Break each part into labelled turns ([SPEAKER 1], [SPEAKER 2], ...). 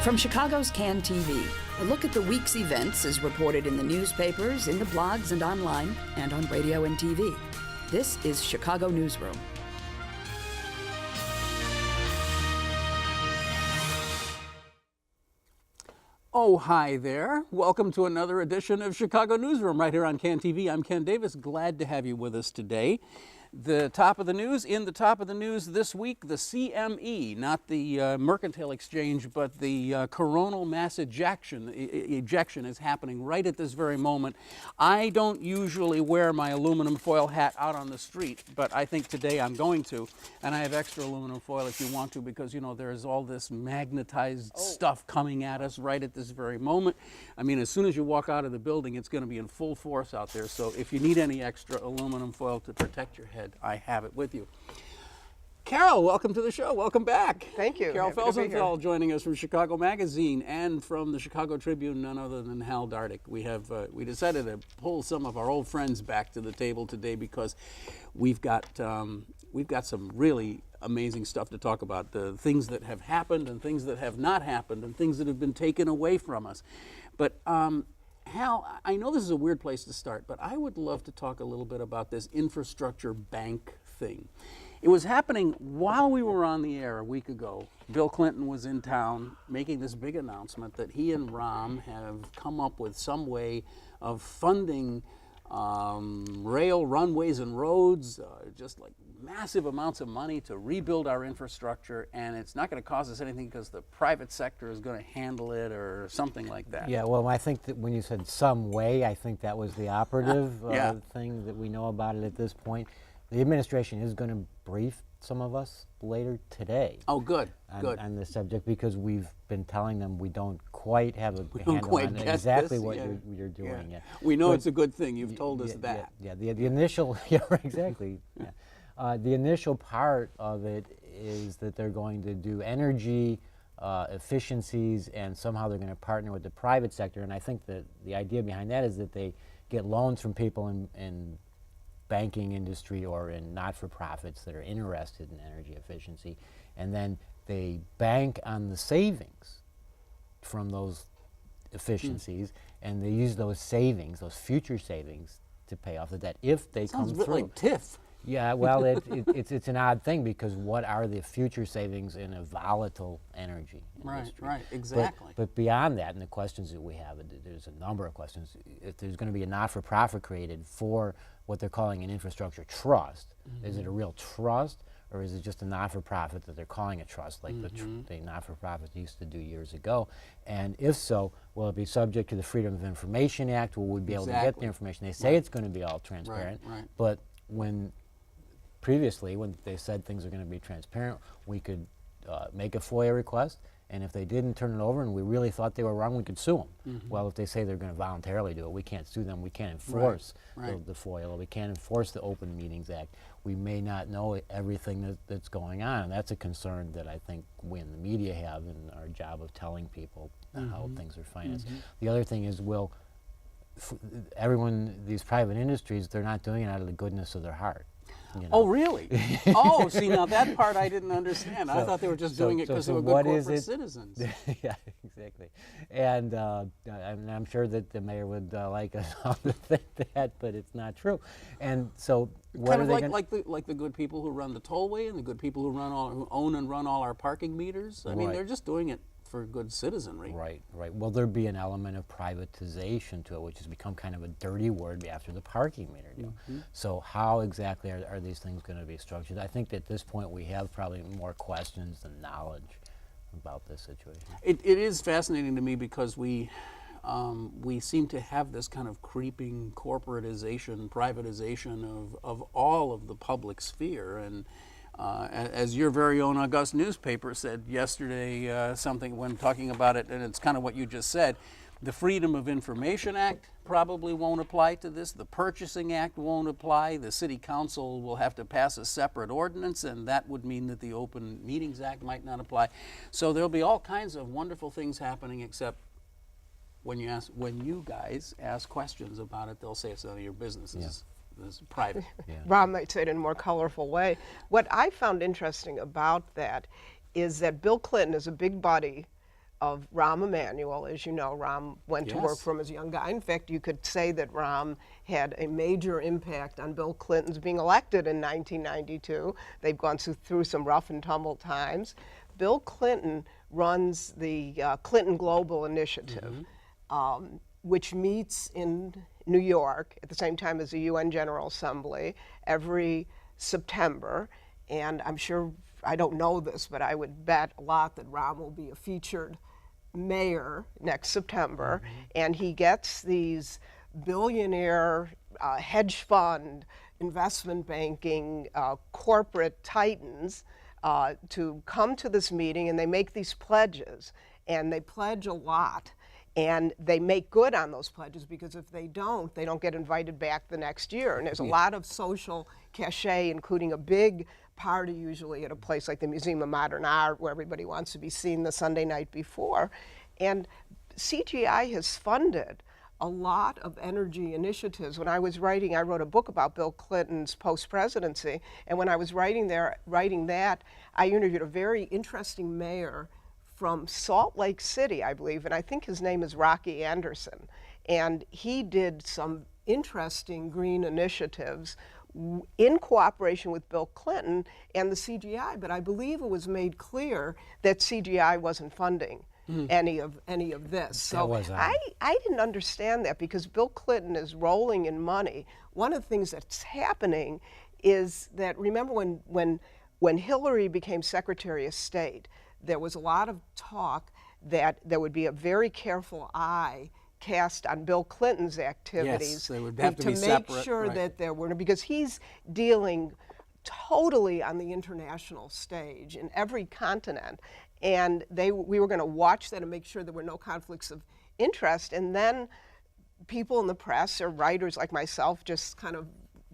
[SPEAKER 1] From Chicago's Can TV, a look at the week's events is reported in the newspapers, in the blogs and online, and on radio and TV. This is Chicago Newsroom.
[SPEAKER 2] Oh, hi there. Welcome to another edition of Chicago Newsroom right here on Can TV. I'm Ken Davis. Glad to have you with us today. The top of the news, in the top of the news this week, the CME, not the mercantile exchange, but the coronal mass ejection is happening right at this very moment. I don't usually wear my aluminum foil hat out on the street, but I think today I'm going to. And I have extra aluminum foil if you want to, because, you know, there's all this magnetized stuff coming at us right at this very moment. I mean, as soon as you walk out of the building, it's going to be in full force out there. So if you need any extra aluminum foil to protect your head, I have it with you. Carol, welcome to the show. Welcome back.
[SPEAKER 3] Thank you.
[SPEAKER 2] Carol Felsenthal joining us from Chicago Magazine and from the Chicago Tribune, none other than Hal Dardick. We decided to pull some of our old friends back to the table today because we've got some really amazing stuff to talk about. The things that have happened and things that have not happened and things that have been taken away from us. But Hal, I know this is a weird place to start, but I would love to talk a little bit about this infrastructure bank thing. It was happening while we were on the air a week ago. Bill Clinton was in town making this big announcement that he and Rahm have come up with some way of funding rail, runways, and roads, just like massive amounts of money to rebuild our infrastructure, and it's not going to cost us anything because the private sector is going to handle it or something like that.
[SPEAKER 4] Yeah, well, I think that when you said some way, I think that was the operative
[SPEAKER 2] Yeah.
[SPEAKER 4] thing that we know about it at this point. The administration is going to brief some of us later today.
[SPEAKER 2] Oh, good, good.
[SPEAKER 4] On this subject, because we've been telling them we don't quite have a
[SPEAKER 2] don't
[SPEAKER 4] handle
[SPEAKER 2] quite
[SPEAKER 4] on
[SPEAKER 2] get
[SPEAKER 4] exactly
[SPEAKER 2] this,
[SPEAKER 4] what
[SPEAKER 2] yeah.
[SPEAKER 4] you're doing.
[SPEAKER 2] Yeah.
[SPEAKER 4] Yeah.
[SPEAKER 2] We know
[SPEAKER 4] But
[SPEAKER 2] it's a good thing. You've told us that.
[SPEAKER 4] Yeah, the initial, yeah, exactly. Yeah. The initial part of it is that they're going to do energy efficiencies, and somehow they're going to partner with the private sector. And I think that the idea behind that is that they get loans from people in banking industry or in not-for-profits that are interested in energy efficiency, and then they bank on the savings from those efficiencies, and they use those savings, those future savings, to pay off the debt if they come through.
[SPEAKER 2] Sounds a bit like TIF.
[SPEAKER 4] Yeah, well, it's an odd thing, because what are the future savings in a volatile energy industry?
[SPEAKER 2] Right, exactly.
[SPEAKER 4] But beyond that, and the questions that we have, there's a number of questions. If there's going to be a not-for-profit created for what they're calling an infrastructure trust, is it a real trust, or is it just a not-for-profit that they're calling a trust, like the not-for-profit used to do years ago? And if so, will it be subject to the Freedom of Information Act? Will we be able to get the information? They say it's going to be all transparent, but previously, when they said things are going to be transparent, we could make a FOIA request, and if they didn't turn it over and we really thought they were wrong, we could sue them. Well, if they say they're going to voluntarily do it, we can't sue them. We can't enforce the FOIA. We can't enforce the Open Meetings Act. We may not know everything that's going on, and that's a concern that I think we in the media have in our job of telling people how things are financed. The other thing is, everyone, these private industries, they're not doing it out of the goodness of their heart. You know?
[SPEAKER 2] Oh, really? Oh, see, now that part I didn't understand. I thought they were just doing it because they were good corporate citizens.
[SPEAKER 4] Yeah, exactly. And I'm sure that the mayor would like us all to think that, but it's not true. And so, what
[SPEAKER 2] kind
[SPEAKER 4] are
[SPEAKER 2] of
[SPEAKER 4] they
[SPEAKER 2] like the good people who run the tollway and the good people who own and run all our parking meters. I mean, they're just doing it for good citizenry.
[SPEAKER 4] Right. Will there be an element of privatization to it, which has become kind of a dirty word after the parking meter deal? So how exactly are these things going to be structured? I think that at this point we have probably more questions than knowledge about this situation.
[SPEAKER 2] It is fascinating to me because we seem to have this kind of creeping corporatization, privatization of all of the public sphere. And as your very own august newspaper said yesterday, something when talking about it, and it's kind of what you just said, the Freedom of Information Act probably won't apply to this. The Purchasing Act won't apply. The City Council will have to pass a separate ordinance, and that would mean that the Open Meetings Act might not apply. So there'll be all kinds of wonderful things happening, except when you guys ask questions about it, they'll say it's none of your business. It's private.
[SPEAKER 3] Rob might say it in a more colorful way. What I found interesting about that is that Bill Clinton is a big buddy of Rahm Emanuel. As you know, Rahm went to work
[SPEAKER 2] Yes.
[SPEAKER 3] for him as a young guy. In fact, you could say that Rahm had a major impact on Bill Clinton's being elected in 1992. They've gone through some rough and tumble times. Bill Clinton runs the Clinton Global Initiative, which meets in New York at the same time as the UN General Assembly every September. And I'm sure, I don't know this, but I would bet a lot that Rahm will be a featured mayor next September. And he gets these billionaire hedge fund, investment banking, corporate titans to come to this meeting, and they make these pledges, and they pledge a lot. And they make good on those pledges, because if they don't get invited back the next year. And there's a lot of social cachet, including a big party usually at a place like the Museum of Modern Art, where everybody wants to be seen the Sunday night before. And CGI has funded a lot of energy initiatives. When I was writing, I wrote a book about Bill Clinton's post-presidency, and when I was writing that, I interviewed a very interesting mayor from Salt Lake City, I believe, and I think his name is Rocky Anderson. And he did some interesting green initiatives in cooperation with Bill Clinton and the CGI, but I believe it was made clear that CGI wasn't funding any of this. So I didn't understand that, because Bill Clinton is rolling in money. One of the things that's happening is that, remember when Hillary became Secretary of State, there was a lot of talk that there would be a very careful eye cast on Bill Clinton's activities.
[SPEAKER 2] Yes, they would have to be
[SPEAKER 3] make
[SPEAKER 2] separate,
[SPEAKER 3] sure
[SPEAKER 2] right.
[SPEAKER 3] that there were, because he's dealing totally on the international stage in every continent, and we were going to watch that and make sure there were no conflicts of interest. And then people in the press or writers like myself just kind of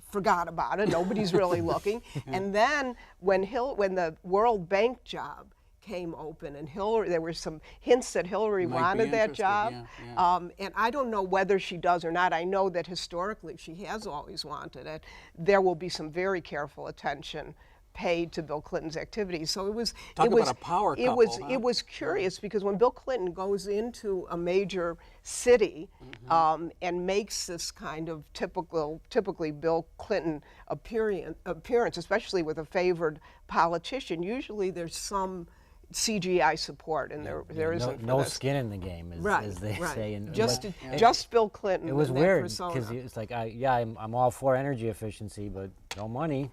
[SPEAKER 3] forgot about it. Nobody's really looking. And then when the World Bank job came open, and there were some hints that Hillary wanted that job. And I don't know whether she does or not. I know that historically she has always wanted it. There will be some very careful attention paid to Bill Clinton's activities. So
[SPEAKER 2] about a power couple,
[SPEAKER 3] it was curious, because when Bill Clinton goes into a major city and makes this kind of typically Bill Clinton appearance, especially with a favored politician, usually there's some CGI support, and there isn't.
[SPEAKER 4] No skin in the game, as they say. And
[SPEAKER 3] just Bill Clinton.
[SPEAKER 4] It was weird, because
[SPEAKER 3] persona.
[SPEAKER 4] it's like, I'm all for energy efficiency, but no money,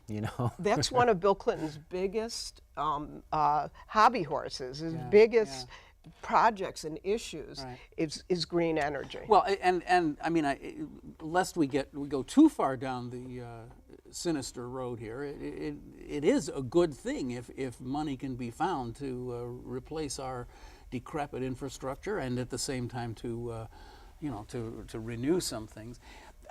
[SPEAKER 3] That's one of Bill Clinton's biggest hobby horses. His biggest projects and issues is green energy.
[SPEAKER 2] Well, and I mean, lest we go too far down the sinister road here, it is a good thing if money can be found to replace our decrepit infrastructure, and at the same time to renew some things.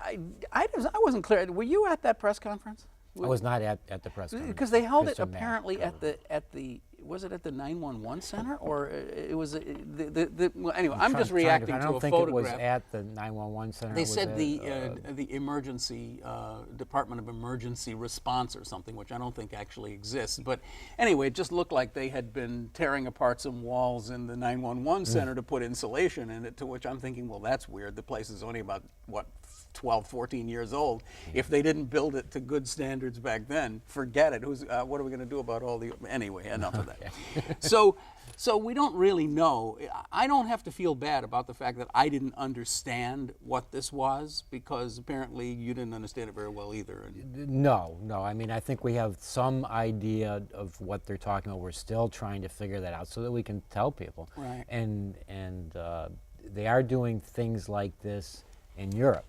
[SPEAKER 2] I wasn't clear. Were you at that press conference?
[SPEAKER 4] I was not at the press conference.
[SPEAKER 2] Because they held it apparently at the was it at the 911 center, or it was well, anyway, I'm just reacting to a photograph.
[SPEAKER 4] I don't think it was at the 911 center.
[SPEAKER 2] They said the emergency Department of Emergency Response or something, which I don't think actually exists. But anyway, it just looked like they had been tearing apart some walls in the 911 center to put insulation in it, to which I'm thinking, well, that's weird. The place is only about, 12, 14 years old. If they didn't build it to good standards back then, forget it. What are we going to do about all the... Anyway, enough of that. So we don't really know. I don't have to feel bad about the fact that I didn't understand what this was, because apparently you didn't understand it very well either.
[SPEAKER 4] No. I mean, I think we have some idea of what they're talking about. We're still trying to figure that out so that we can tell people.
[SPEAKER 2] Right.
[SPEAKER 4] And they are doing things like this in Europe,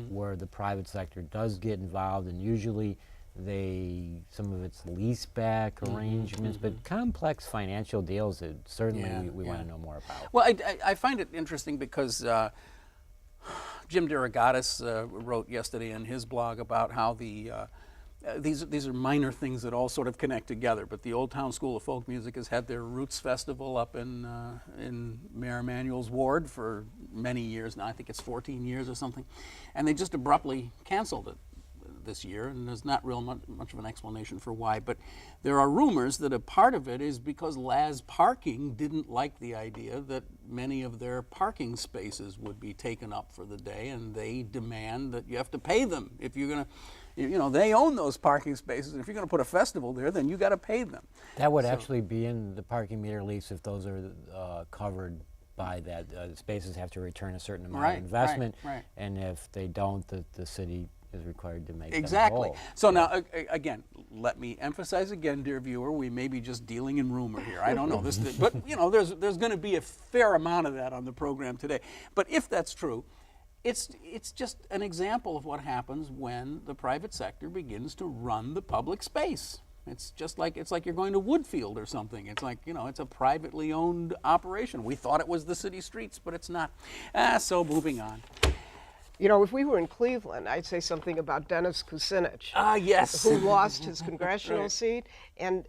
[SPEAKER 4] where the private sector does get involved, and usually some of it's leaseback arrangements, but complex financial deals that certainly we want to know more about.
[SPEAKER 2] Well, I find it interesting because Jim DeRogatis wrote yesterday in his blog about how these are minor things that all sort of connect together. But the Old Town School of Folk Music has had their Roots Festival up in Mayor Emanuel's ward for many years now. I think it's 14 years or something, and they just abruptly canceled it this year, and there's not real much of an explanation for why. But there are rumors that a part of it is because Laz Parking didn't like the idea that many of their parking spaces would be taken up for the day, and they demand that you have to pay them if you're going to. They own those parking spaces. If you're going to put a festival there, then you got to pay them.
[SPEAKER 4] That would actually be in the parking meter lease if those are covered by that. Spaces have to return a certain amount of investment, and if they don't, the city is required to make
[SPEAKER 2] exactly.
[SPEAKER 4] them whole.
[SPEAKER 2] So now, again, let me emphasize again, dear viewer, we may be just dealing in rumor here. I don't know this, but there's going to be a fair amount of that on the program today. But if that's true, it's just an example of what happens when the private sector begins to run the public space. It's like you're going to Woodfield or something. It's like, it's a privately owned operation. We thought it was the city streets, but it's not. So moving on.
[SPEAKER 3] If we were in Cleveland, I'd say something about Dennis Kucinich.
[SPEAKER 2] Yes.
[SPEAKER 3] Who lost his congressional seat. And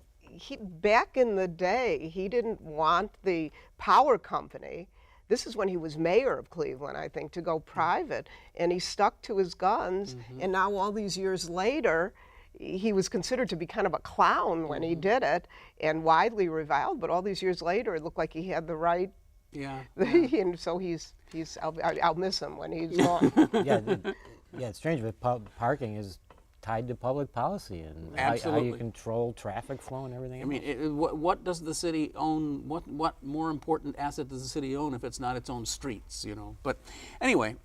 [SPEAKER 3] back in the day, he didn't want the power company. This is when he was mayor of Cleveland, I think, to go private. And he stuck to his guns. And now all these years later, he was considered to be kind of a clown when he did it and widely reviled. But all these years later, it looked like he had the right. Yeah. And so I'll miss him when he's gone.
[SPEAKER 4] It's strange, but parking is tied to public policy and how you control traffic flow and everything else.
[SPEAKER 2] I mean, what does the city own? What more important asset does the city own if it's not its own streets? But anyway,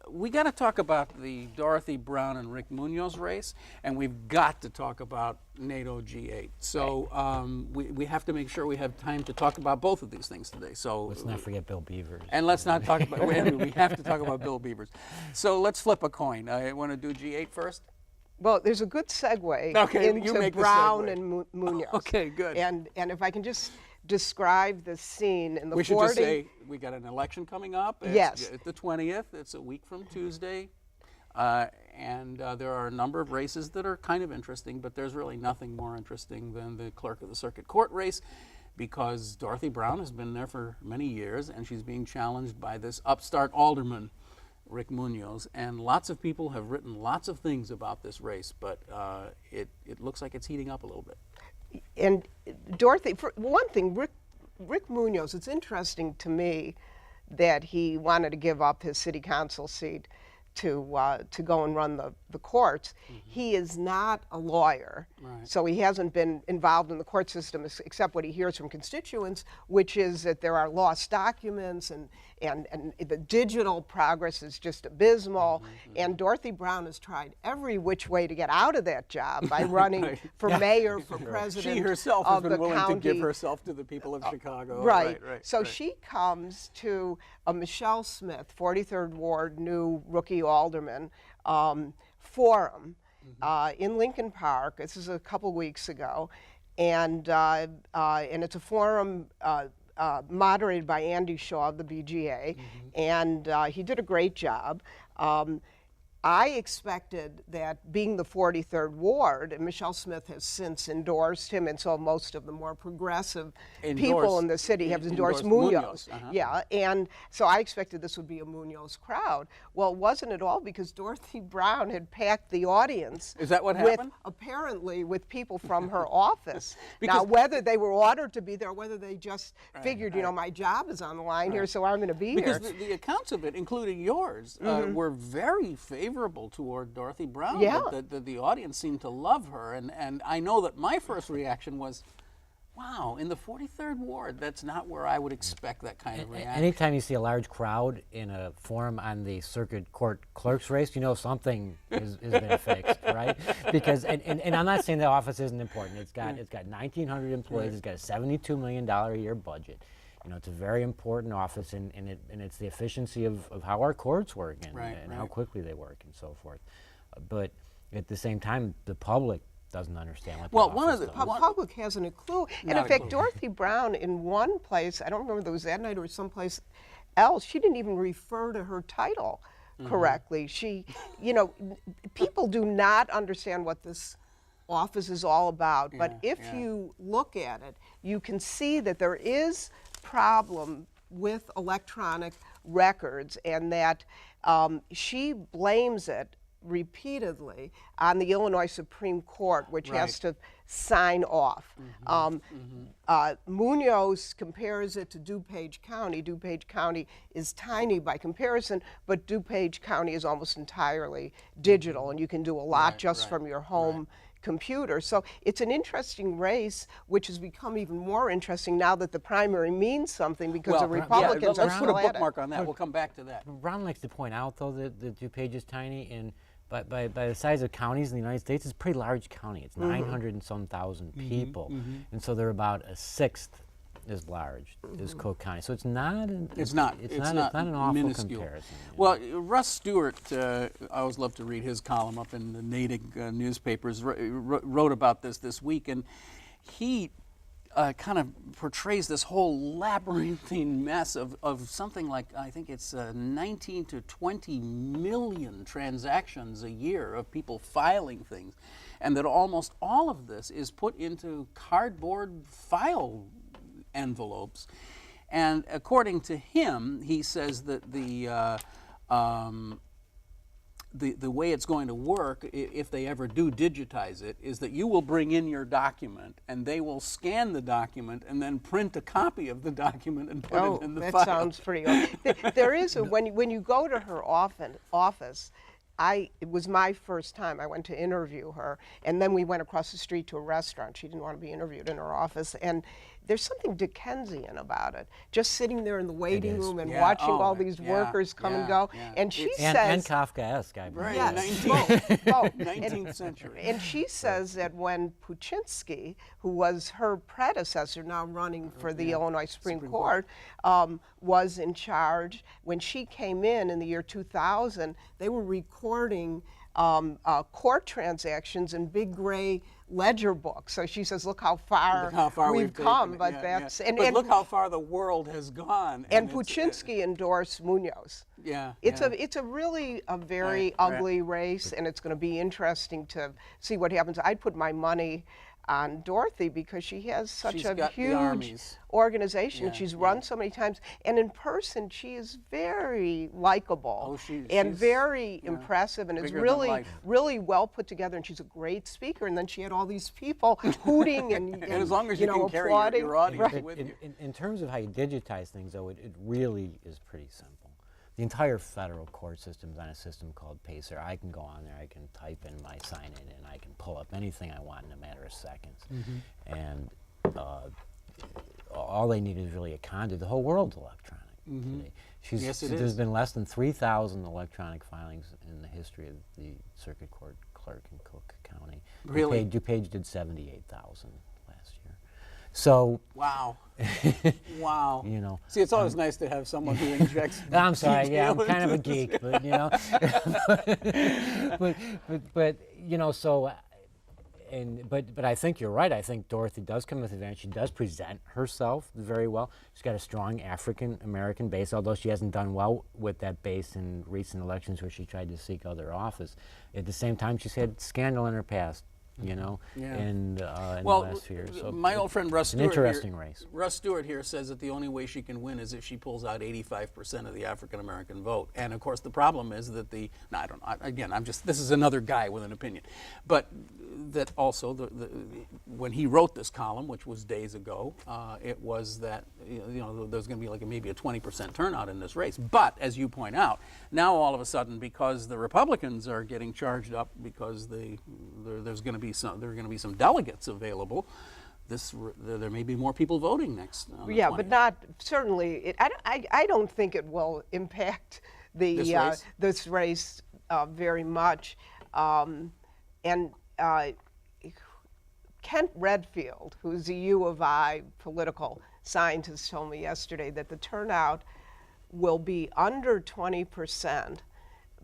[SPEAKER 2] we got to talk about the Dorothy Brown and Rick Munoz race, and we've got to talk about NATO G8. So we have to make sure we have time to talk about both of these things today. So
[SPEAKER 4] let's not forget Bill Beavers.
[SPEAKER 2] And let's not talk about. We have to talk about Bill Beavers. So let's flip a coin. I want to do G8 first.
[SPEAKER 3] Well, there's a good segue into Brown and Munoz.
[SPEAKER 2] Okay, good.
[SPEAKER 3] And if I can just describe the scene in the 40s.
[SPEAKER 2] We should just say we got an election coming up.
[SPEAKER 3] Yes.
[SPEAKER 2] It's the 20th. It's a week from Tuesday. And there are a number of races that are kind of interesting, but there's really nothing more interesting than the clerk of the circuit court race, because Dorothy Brown has been there for many years, and she's being challenged by this upstart alderman, Rick Munoz, and lots of people have written lots of things about this race, but it looks like it's heating up a little bit.
[SPEAKER 3] And Dorothy, for one thing, Rick Munoz, it's interesting to me that he wanted to give up his city council seat to go and run the courts. He is not a lawyer, so he hasn't been involved in the court system except what he hears from constituents, which is that there are lost documents and the digital progress is just abysmal. And Dorothy Brown has tried every which way to get out of that job by running for mayor, for president.
[SPEAKER 2] She herself has been willing to give herself to the people of Chicago.
[SPEAKER 3] Right. So she comes to a Michelle Smith, 43rd Ward, new rookie alderman, forum in Lincoln Park. This is a couple weeks ago. And it's a forum moderated by Andy Shaw of the BGA, and he did a great job. I expected that, being the 43rd Ward, and Michelle Smith has since endorsed him, and so most of the more progressive people in the city have endorsed Munoz. Yeah, and so I expected this would be a Munoz crowd. Well, it wasn't at all, because Dorothy Brown had packed the audience.
[SPEAKER 2] Is that what happened?
[SPEAKER 3] Apparently with people from her office. Now, whether they were ordered to be there, whether they just figured, my job is on the line here, so I'm going to be here.
[SPEAKER 2] Because the accounts of it, including yours, were very favorable toward Dorothy Brown.
[SPEAKER 3] Yeah.
[SPEAKER 2] The audience seemed to love her, and I know that my first reaction was, wow, in the 43rd Ward, that's not where I would expect that kind of reaction.
[SPEAKER 4] Anytime you see a large crowd in a forum on the circuit court clerk's race, you know something has been fixed, right? Because, and I'm not saying the office isn't important. It's got 1,900 employees. It's got a $72 million a year budget. It's a very important office, and it's the efficiency of how our courts work and how quickly they work and so forth. But at the same time, the public doesn't understand what the office does.
[SPEAKER 3] The public hasn't a clue. And in fact, Dorothy Brown, in one place, I don't remember if it was that night or someplace else, she didn't even refer to her title correctly. She, people do not understand what this office is all about. But if you look at it, you can see that there is problem with electronic records, and that she blames it repeatedly on the Illinois Supreme Court, which
[SPEAKER 2] Right.
[SPEAKER 3] has to sign off. Munoz compares it to DuPage County. DuPage County is tiny by comparison, but DuPage County is almost entirely digital, and you can do a lot
[SPEAKER 2] Right,
[SPEAKER 3] just
[SPEAKER 2] right,
[SPEAKER 3] from your home computer. So it's an interesting race, which has become even more interesting now that the primary means something because the Republicans
[SPEAKER 2] let's
[SPEAKER 3] are
[SPEAKER 2] put a
[SPEAKER 3] still at it.
[SPEAKER 2] bookmark on that. We'll come back to that.
[SPEAKER 4] Ron likes to point out, though, that DuPage is tiny, and by the size of counties in the United States, it's a pretty large county. It's 900 and some thousand people, and so they're about a sixth as large as Cook County. So it's not an awful
[SPEAKER 2] minuscule.
[SPEAKER 4] comparison.
[SPEAKER 2] Well, Russ Stewart, I always love to read his column up in the Natick newspapers, wrote about this week, and he kind of portrays this whole labyrinthine mess of something like, I think it's 19 to 20 million transactions a year of people filing things, and that almost all of this is put into cardboard file envelopes. And according to him, he says that the way it's going to work, if they ever do digitize it, is that you will bring in your document and they will scan the document and then print a copy of the document and put it in the
[SPEAKER 3] that
[SPEAKER 2] file.
[SPEAKER 3] sounds pretty good. There is when you go to her office, it was my first time. I went to interview her, and then we went across the street to a restaurant. She didn't want to be interviewed in her office, and there's something Dickensian about it. Just sitting there in the waiting room and watching all these workers come and go. And she says,
[SPEAKER 4] and Kafkaesque, I believe.
[SPEAKER 2] Right,
[SPEAKER 3] yes,
[SPEAKER 2] 19th century.
[SPEAKER 3] And she says that when Kucinich, who was her predecessor, now running for the Illinois Supreme Court, was in charge, when she came in the year 2000, they were recording court transactions in big gray ledger books. So she says, look how far, we've come.
[SPEAKER 2] Taken.
[SPEAKER 3] But that's
[SPEAKER 2] and look how far the world has gone.
[SPEAKER 3] And Kucinich endorsed Munoz. It's a really very ugly race, and it's going to be interesting to see what happens. I'd put my money on Dorothy because she has such a huge organization. She's run so many times, and in person she is very likable and very impressive, and is really well put together, and she's a great speaker. And then she had all these people hooting and
[SPEAKER 2] as long as you can carry your audience with you.
[SPEAKER 4] In terms of how you digitize things, though, it really is pretty simple. The entire federal court system is on a system called Pacer. I can go on there, I can type in my sign-in, and I can pull up anything I want in a matter of seconds. And all they need is really a conduit. The whole world's electronic today. There's been less than 3,000 electronic filings in the history of the Circuit Court Clerk in Cook County.
[SPEAKER 2] Really?
[SPEAKER 4] DuPage did 78,000 last year. So
[SPEAKER 2] wow. Wow.
[SPEAKER 4] You know.
[SPEAKER 2] See, it's always nice to have someone who injects.
[SPEAKER 4] I'm sorry. I'm kind of a geek, but you know. but you know, so. But I think you're right. I think Dorothy does come with advantage. She does present herself very well. She's got a strong African American base, although she hasn't done well with that base in recent elections where she tried to seek other office. At the same time, she's had scandal in her past, you know, in the last few years. So
[SPEAKER 2] my old friend Russ Stewart,
[SPEAKER 4] an interesting race.
[SPEAKER 2] Russ Stewart here says that the only way she can win is if she pulls out 85% of the African American vote. And of course, the problem is that this is another guy with an opinion, but that also when he wrote this column, which was days ago, it was that there's going to be like maybe a 20% turnout in this race. But as you point out, now all of a sudden, because the Republicans are getting charged up because there's going to be some delegates available, there may be more people voting next.
[SPEAKER 3] But not certainly. I don't think it will impact this race very much. Kent Redfield, who's a U of I political scientist, told me yesterday that the turnout will be under 20%,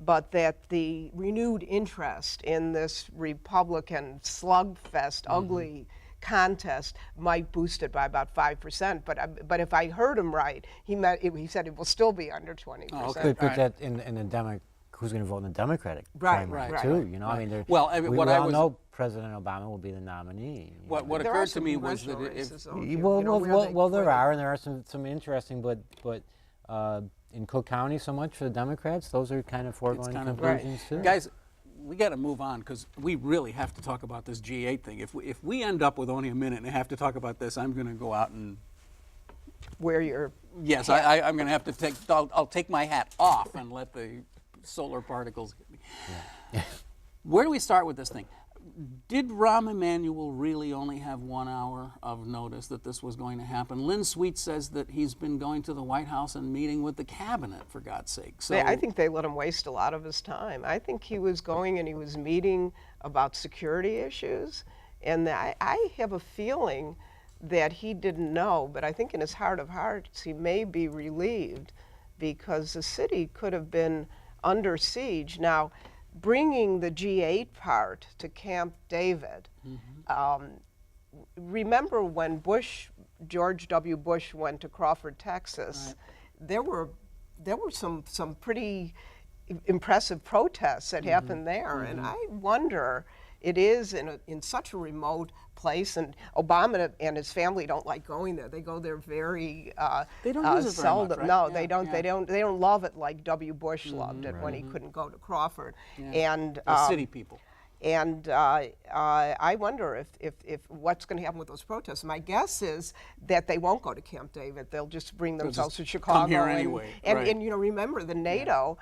[SPEAKER 3] but that the renewed interest in this Republican slugfest, ugly contest might boost it by about 5%. But if I heard him right, he said it will still be under 20%.
[SPEAKER 2] Oh, okay.
[SPEAKER 4] But that in the who's going to vote in the Democratic primary too? You know, I mean, we all know President Obama will be the nominee.
[SPEAKER 2] What occurred to me was that
[SPEAKER 4] there are some interesting, but in Cook County, so much for the Democrats. Those are kind of foregone conclusions too.
[SPEAKER 2] Guys, we got to move on because we really have to talk about this G8 thing. If we end up with only a minute and have to talk about this, I'm going to go out and
[SPEAKER 3] Where you're.
[SPEAKER 2] yes, I'm going to have to take. I'll take my hat off and let the solar particles hit me. Yeah. Where do we start with this thing? Did Rahm Emanuel really only have 1 hour of notice that this was going to happen? Lynn Sweet says that he's been going to the White House and meeting with the cabinet, for God's sake. So
[SPEAKER 3] I think they let him waste a lot of his time. I think he was going and he was meeting about security issues, and I have a feeling that he didn't know, but I think in his heart of hearts he may be relieved because the city could have been under siege. Now, bringing the G8 part to Camp David, remember when George W. Bush went to Crawford, Texas, there were some pretty impressive protests that happened there, and I wonder, it is in such a remote place, and Obama and his family don't like going there. They go there very
[SPEAKER 2] they don't use it very
[SPEAKER 3] seldom.
[SPEAKER 2] much, right?
[SPEAKER 3] No,
[SPEAKER 2] Yeah,
[SPEAKER 3] they don't.
[SPEAKER 2] yeah.
[SPEAKER 3] They don't love it like W. Bush loved it when he couldn't go to Crawford.
[SPEAKER 2] Yeah.
[SPEAKER 3] And
[SPEAKER 2] the city people.
[SPEAKER 3] And I wonder if what's going to happen with those protests. My guess is that they won't go to Camp David. They'll just bring themselves to Chicago.
[SPEAKER 2] Come here anyway.
[SPEAKER 3] And you know, remember the NATO.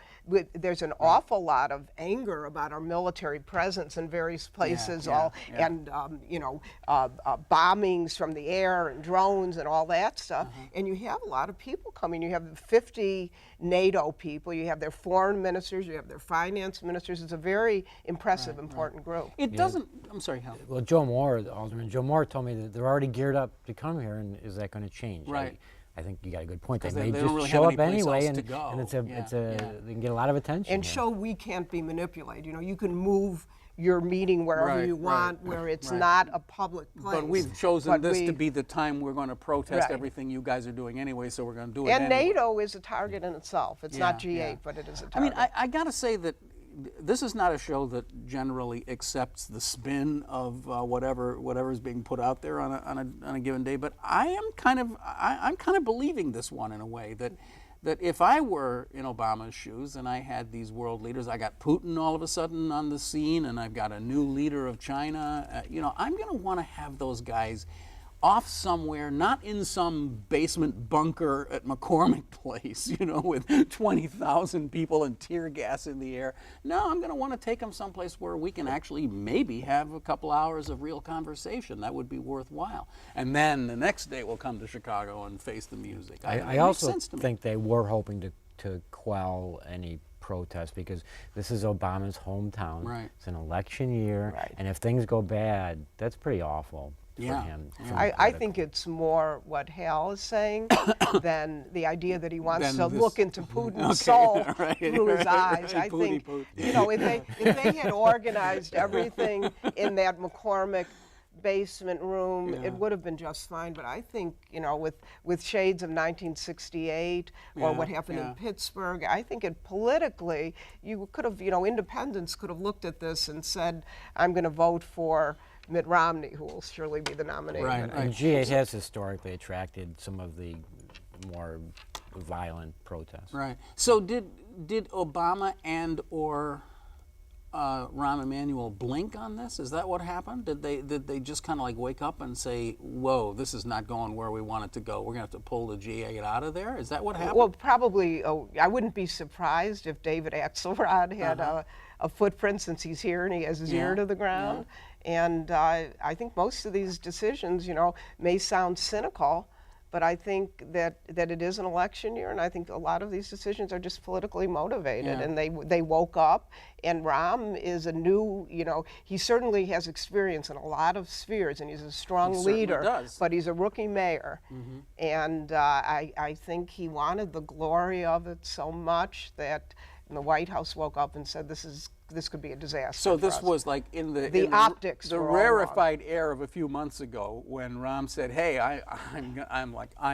[SPEAKER 3] There's an awful lot of anger about our military presence in various places. And you know, bombings from the air and drones and all that stuff. And you have a lot of people coming. You have 50 NATO people. You have their foreign ministers. You have their finance ministers. It's a very impressive, important group.
[SPEAKER 2] It doesn't. I'm sorry, Hal.
[SPEAKER 4] Well, Joe Moore, Alderman Joe Moore, told me that they're already geared up to come here, and is that going to change?
[SPEAKER 2] Right.
[SPEAKER 4] I think you got a good point. They
[SPEAKER 2] 'Cause
[SPEAKER 4] may
[SPEAKER 2] they
[SPEAKER 4] just
[SPEAKER 2] don't really
[SPEAKER 4] show
[SPEAKER 2] have
[SPEAKER 4] up
[SPEAKER 2] any place
[SPEAKER 4] anyway,
[SPEAKER 2] else
[SPEAKER 4] and,
[SPEAKER 2] to go.
[SPEAKER 4] and they can get a lot of attention.
[SPEAKER 3] And show we can't be manipulated. You know, you can move your meeting wherever you want, where it's not a public place.
[SPEAKER 2] But we've chosen this to be the time we're going to protest everything you guys are doing anyway, so we're going to do it
[SPEAKER 3] And
[SPEAKER 2] anyway.
[SPEAKER 3] NATO is a target in itself. It's not G8, but it is a target.
[SPEAKER 2] I mean, I got to say that this is not a show that generally accepts the spin of whatever is being put out there on a given day. But I'm kind of believing this one in a way that if I were in Obama's shoes and I had these world leaders, I got Putin all of a sudden on the scene, and I've got a new leader of China. You know, I'm going to want to have those guys off somewhere, not in some basement bunker at McCormick Place, you know, with 20,000 people and tear gas in the air. No, I'm going to want to take them someplace where we can actually maybe have a couple hours of real conversation. That would be worthwhile. And then the next day we'll come to Chicago and face the music.
[SPEAKER 4] I also think they were hoping to quell any protest because this is Obama's hometown.
[SPEAKER 2] Right.
[SPEAKER 4] It's an election year, and if things go bad, that's pretty awful. For him.
[SPEAKER 3] I think it's more what Hal is saying than the idea that he wants to look into Putin's soul through his eyes. I think, you know, if they had organized everything in that McCormick basement room, it would have been just fine. But I think, you know, with shades of 1968 or what happened in Pittsburgh, I think it politically, you could have, you know, independents could have looked at this and said, I'm going to vote for Mitt Romney, who will surely be the nominee.
[SPEAKER 4] And G8 has historically attracted some of the more violent protests.
[SPEAKER 2] Right. So did Obama and or Rahm Emanuel blink on this? Is that what happened? Did they just kind of like wake up and say, "Whoa, this is not going where we want it to go. We're going to have to pull the G8 out of there"? Is that what happened?
[SPEAKER 3] Well, probably. I wouldn't be surprised if David Axelrod had a footprint, since he's here and he has his ear to the ground. And I think most of these decisions, you know, may sound cynical, but I think that it is an election year, and I think a lot of these decisions are just politically motivated. And they woke up, and Rahm is a new, you know, he certainly has experience in a lot of spheres, and he's a strong leader, but he's a rookie mayor. And I think he wanted the glory of it so much that the White House woke up and said, this could be a disaster.
[SPEAKER 2] So this was like in the
[SPEAKER 3] optics,
[SPEAKER 2] the rarefied air of a few months ago when Rahm said, "Hey, I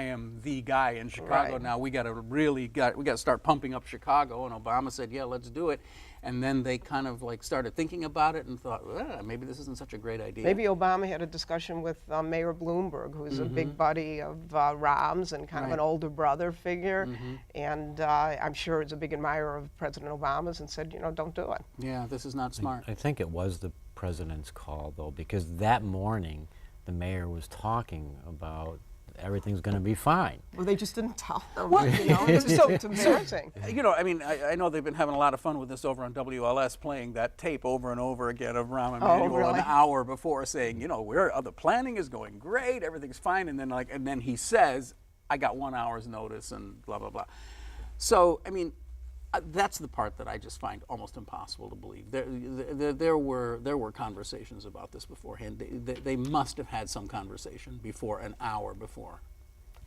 [SPEAKER 2] am the guy in Chicago now. We got to start pumping up Chicago." And Obama said, "Yeah, let's do it." And then they kind of like started thinking about it and thought, well, maybe this isn't such a great idea.
[SPEAKER 3] Maybe Obama had a discussion with Mayor Bloomberg, who's a big buddy of Rahm's and kind of an older brother figure. And I'm sure is a big admirer of President Obama's, and said, you know, don't do it.
[SPEAKER 2] Yeah, this is not smart.
[SPEAKER 4] I think it was the president's call, though, because that morning the mayor was talking about everything's going to be fine.
[SPEAKER 3] Well, they just didn't tell them. It's embarrassing.
[SPEAKER 2] I mean, I know they've been having a lot of fun with this over on WLS, playing that tape over and over again of Rahm Emanuel
[SPEAKER 3] really?
[SPEAKER 2] an hour before, saying, the planning is going great, everything's fine, and then he says, I got 1 hour's notice and blah blah blah. So I mean, that's the part that I just find almost impossible to believe. There were conversations about this beforehand. They must have had some conversation before, an hour before.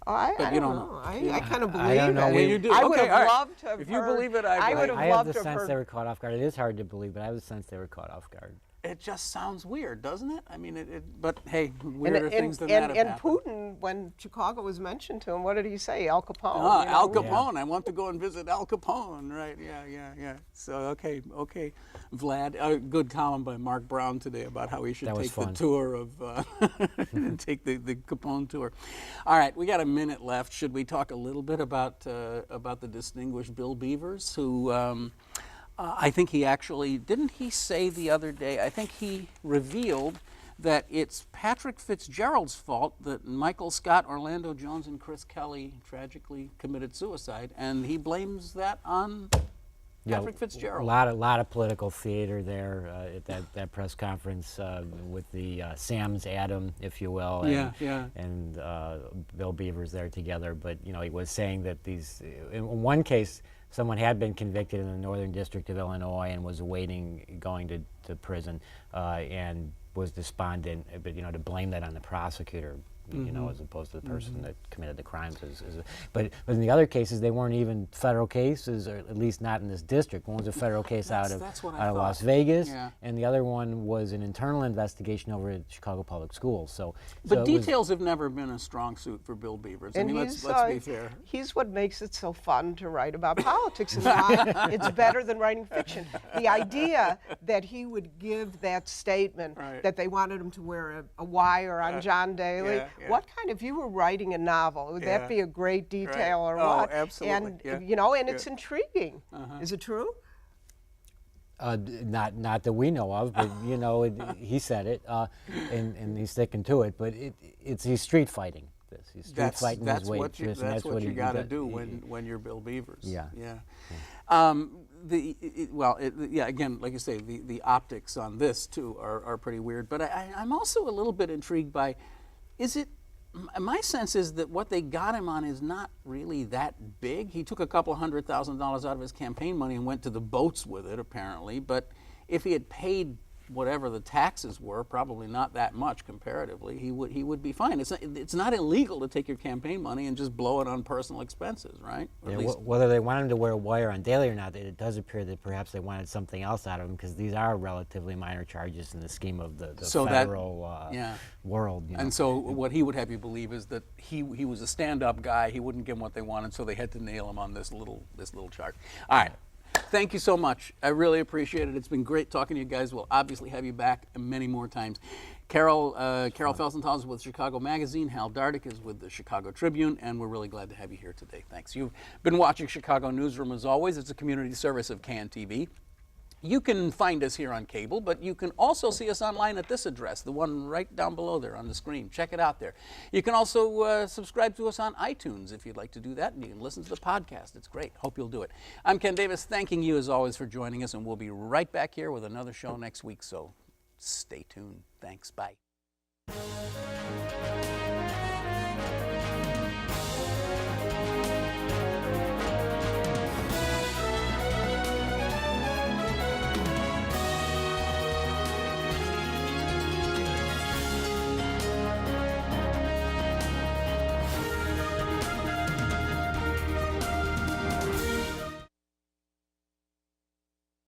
[SPEAKER 3] I don't know. I kind of believe
[SPEAKER 4] I don't know.
[SPEAKER 3] it.
[SPEAKER 4] Well,
[SPEAKER 2] you do.
[SPEAKER 3] I
[SPEAKER 2] Okay,
[SPEAKER 3] would have
[SPEAKER 2] all right.
[SPEAKER 3] loved to have
[SPEAKER 2] If you believe it, I
[SPEAKER 3] would have
[SPEAKER 4] I have
[SPEAKER 3] loved
[SPEAKER 4] the
[SPEAKER 3] to have
[SPEAKER 4] sense
[SPEAKER 3] heard.
[SPEAKER 4] they were caught off guard. It is hard to believe, but I have the sense they were caught off guard.
[SPEAKER 2] It just sounds weird, doesn't it? I mean, but hey, weirder things than that have
[SPEAKER 3] and
[SPEAKER 2] happened.
[SPEAKER 3] Putin, when Chicago was mentioned to him, what did he say? Al Capone.
[SPEAKER 2] Al Capone. I want to go and visit Al Capone. Right? Yeah. So okay. Vlad, good column by Mark Brown today about how he should take the tour of take the Capone tour. All right, we got a minute left. Should we talk a little bit about the distinguished Bill Beavers, who? I think he actually, didn't he say the other day, I think he revealed that it's Patrick Fitzgerald's fault that Michael Scott, Orlando Jones, and Chris Kelly tragically committed suicide, and he blames that on Patrick Fitzgerald.
[SPEAKER 4] A lot of political theater there at that press conference with the Sam's Adam, if you will, and Bill Beavers there together. But he was saying that in one case, someone had been convicted in the Northern District of Illinois and was awaiting going to prison, and was despondent. But to blame that on the prosecutor, as opposed to the person that committed the crimes. But in the other cases, they weren't even federal cases, or at least not in this district. One was a federal case out of Las Vegas, and the other one was an internal investigation over at Chicago Public Schools.
[SPEAKER 2] But details have never been a strong suit for Bill Beavers. I mean, let's be fair.
[SPEAKER 3] He's what makes it so fun to write about politics, and why it's better than writing fiction. The idea that he would give that statement that they wanted him to wear a wire on John Daly. What kind, if you were writing a novel, would that be a great detail or what?
[SPEAKER 2] Absolutely.
[SPEAKER 3] And it's intriguing. Is it true?
[SPEAKER 4] Not that we know of, but he said it, and he's sticking to it. But he's street fighting this. He's street fighting his way through this, and
[SPEAKER 2] that's what you got to do when you're Bill Beavers. Again, like you say, the optics on this too are pretty weird. But I'm also a little bit intrigued by. My sense is that what they got him on is not really that big. He took a couple $100,000 out of his campaign money and went to the boats with it, apparently. But if he had paid whatever the taxes were, probably not that much comparatively, he would be fine. It's not illegal to take your campaign money and just blow it on personal expenses, right?
[SPEAKER 4] Whether they want him to wear a wire on Daly or not, it does appear that perhaps they wanted something else out of him, because these are relatively minor charges in the scheme of the federal world.
[SPEAKER 2] And so what he would have you believe is that he was a stand-up guy. He wouldn't give them what they wanted, so they had to nail him on this little chart. All right. Thank you so much. I really appreciate it. It's been great talking to you guys. We'll obviously have you back many more times. Carol Felsenthal is with Chicago Magazine. Hal Dardick is with the Chicago Tribune, and we're really glad to have you here today. Thanks. You've been watching Chicago Newsroom as always. It's a community service of CAN-TV. You can find us here on cable, but you can also see us online at this address, the one right down below there on the screen. Check it out there. You can also subscribe to us on iTunes if you'd like to do that, and you can listen to the podcast. It's great. Hope you'll do it. I'm Ken Davis, thanking you as always for joining us, and we'll be right back here with another show next week, so stay tuned. Thanks. Bye.